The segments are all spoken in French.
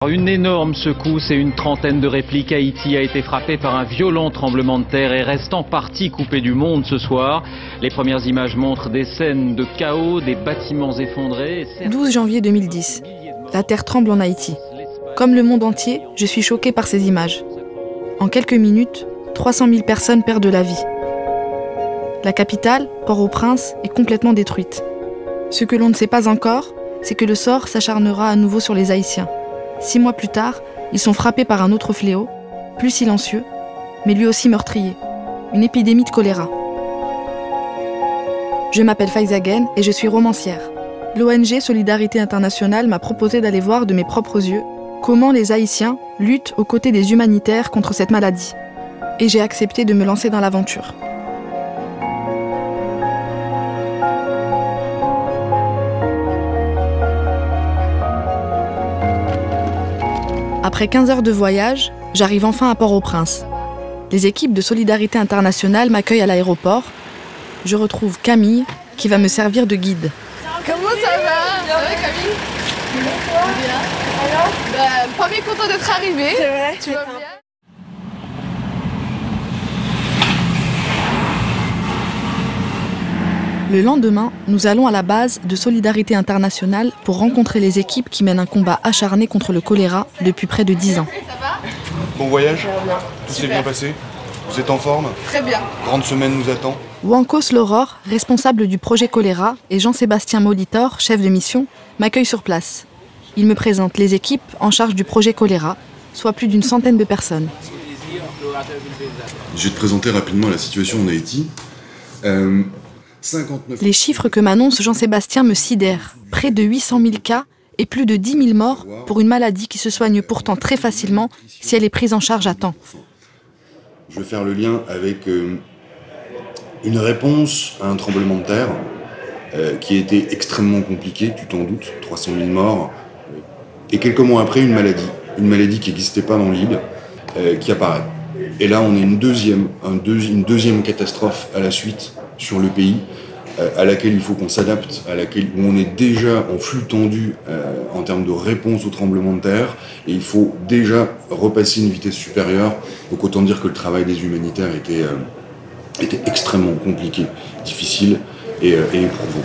Une énorme secousse et une trentaine de répliques. Haïti a été frappé par un violent tremblement de terre et reste en partie coupé du monde ce soir. Les premières images montrent des scènes de chaos, des bâtiments effondrés. 12 janvier 2010. La terre tremble en Haïti. Comme le monde entier, je suis choquée par ces images. En quelques minutes, 300 000 personnes perdent la vie. La capitale, Port-au-Prince, est complètement détruite. Ce que l'on ne sait pas encore, c'est que le sort s'acharnera à nouveau sur les Haïtiens. 6 mois plus tard, ils sont frappés par un autre fléau, plus silencieux, mais lui aussi meurtrier, une épidémie de choléra. Je m'appelle Faiza Guène et je suis romancière. L'ONG Solidarité Internationale m'a proposé d'aller voir de mes propres yeux comment les Haïtiens luttent aux côtés des humanitaires contre cette maladie. Et j'ai accepté de me lancer dans l'aventure. Après 15 heures de voyage, j'arrive enfin à Port-au-Prince. Les équipes de Solidarité Internationale m'accueillent à l'aéroport. Je retrouve Camille, qui va me servir de guide. Comment ça va? Ça va Camille? Bien. Alors? Pas mécontent d'être arrivé. C'est vrai. Tu vas bien? Le lendemain, nous allons à la base de Solidarité Internationale pour rencontrer les équipes qui mènent un combat acharné contre le choléra depuis près de 10 ans. Ça va? Bon voyage? Tout s'est bien passé? Vous êtes en forme? Très bien. Grande semaine nous attend. Wankos Laurore, responsable du projet choléra, et Jean-Sébastien Molitor, chef de mission, m'accueillent sur place. Il me présente les équipes en charge du projet choléra, soit plus d'une centaine de personnes. Je vais te présenter rapidement la situation en Haïti. 59... Les chiffres que m'annonce Jean-Sébastien me sidèrent. Près de 800 000 cas et plus de 10 000 morts pour une maladie qui se soigne pourtant très facilement si elle est prise en charge à temps. Je vais faire le lien avec une réponse à un tremblement de terre qui a été extrêmement compliqué, tu t'en doutes, 300 000 morts. Et quelques mois après, une maladie qui n'existait pas dans l'île, qui apparaît. Et là, on a une deuxième catastrophe à la suite sur le pays, à laquelle il faut qu'on s'adapte, où on est déjà en flux tendu en termes de réponse au tremblement de terre, et il faut déjà repasser une vitesse supérieure. Donc autant dire que le travail des humanitaires était extrêmement compliqué, difficile et éprouvant.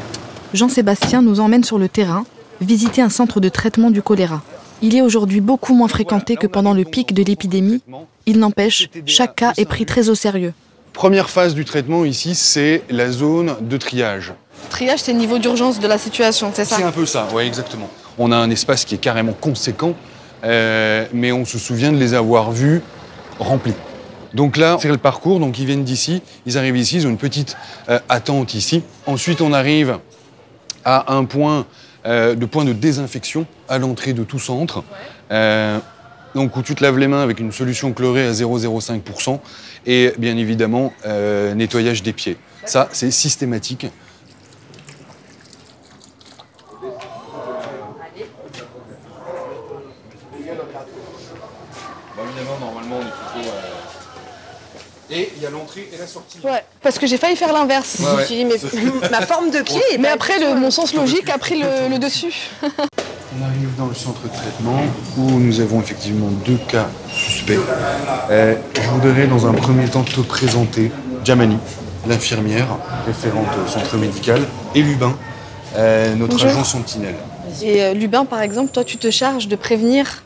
Jean-Sébastien nous emmène sur le terrain, visiter un centre de traitement du choléra. Il est aujourd'hui beaucoup moins fréquenté que pendant le pic de l'épidémie. Il n'empêche, chaque cas est pris très au sérieux. Première phase du traitement ici, c'est la zone de triage. Triage, c'est le niveau d'urgence de la situation, c'est ça? C'est un peu ça, oui, exactement. On a un espace qui est carrément conséquent, mais on se souvient de les avoir vus remplis. Donc là, c'est le parcours, donc ils viennent d'ici, ils arrivent ici, ils ont une petite attente ici. Ensuite, on arrive à un point de désinfection à l'entrée de tout centre. Donc où tu te laves les mains avec une solution chlorée à 0,05% et bien évidemment nettoyage des pieds. Ça, c'est systématique. Normalement, on est plutôt... Et il y a l'entrée et la sortie. Ouais, parce que j'ai failli faire l'inverse. Ouais, Je me suis dit, mais Ma forme de pied est mais pas après, mon sens logique a pris le dessus. On arrive dans le centre de traitement où nous avons effectivement 2 cas suspects. Je voudrais dans un premier temps te présenter Djamani, l'infirmière référente au centre médical, et Lubin, notre Bonjour. agent sentinelle. Et Lubin, par exemple, toi, tu te charges de prévenir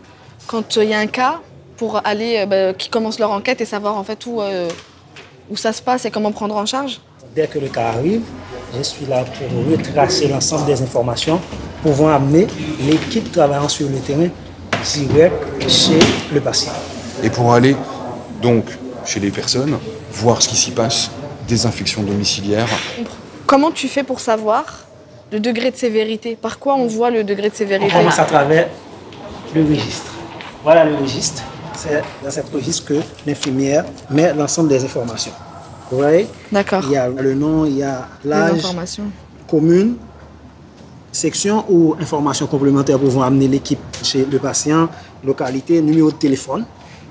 quand il y a un cas pour aller, qui commencent leur enquête et savoir en fait où ça se passe et comment prendre en charge? Dès que le cas arrive, je suis là pour retracer l'ensemble des informations, pouvant amener l'équipe travaillant sur le terrain direct chez le patient. Et pour aller donc chez les personnes, voir ce qui s'y passe, des infections domiciliaires. Comment tu fais pour savoir le degré de sévérité? Par quoi on voit le degré de sévérité? On commence à travers le registre. Voilà le registre. C'est dans ce registre que l'infirmière met l'ensemble des informations. Vous voyez? D'accord. Il y a le nom, il y a Les l'âge, informations. commune, section ou informations complémentaires pouvant amener l'équipe chez le patient, localité, numéro de téléphone.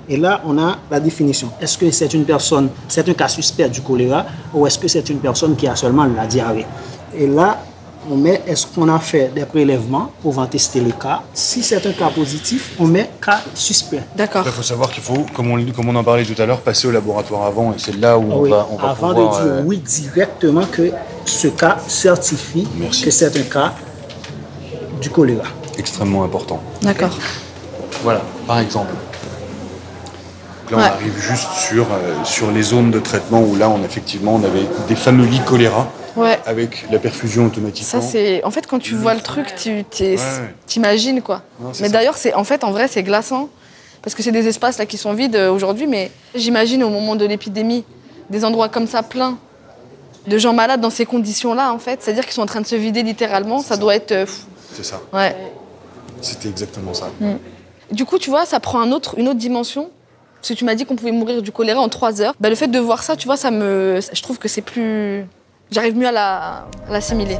Et là, on a la définition. Est-ce que c'est une personne, c'est un cas suspect du choléra ou est-ce que c'est une personne qui a seulement la diarrhée? Et là, on met est-ce qu'on a fait des prélèvements pour tester le cas. Si c'est un cas positif, on met cas suspect. D'accord. Il faut savoir qu'il faut, comme on en parlait tout à l'heure, passer au laboratoire avant et c'est là où on va avant pouvoir... de dire oui directement que ce cas certifie que c'est un cas du choléra. Extrêmement important. D'accord. Voilà, par exemple. Là, on arrive juste sur les zones de traitement où là, effectivement, on avait des fameux lits choléra avec la perfusion automatiquement. Ça, c'est... En fait, quand tu vois le truc, t'imagines, quoi. Non, mais d'ailleurs, en vrai, c'est glaçant. Parce que c'est des espaces là qui sont vides aujourd'hui, mais j'imagine au moment de l'épidémie, des endroits comme ça pleins de gens malades dans ces conditions-là, en fait. C'est-à-dire qu'ils sont en train de se vider littéralement. Ça doit être... C'est ça. Ouais. C'était exactement ça. Du coup, tu vois, ça prend une autre dimension. Parce que tu m'as dit qu'on pouvait mourir du choléra en 3 heures. Bah, le fait de voir ça, tu vois, je trouve que c'est plus... J'arrive mieux à l'assimiler.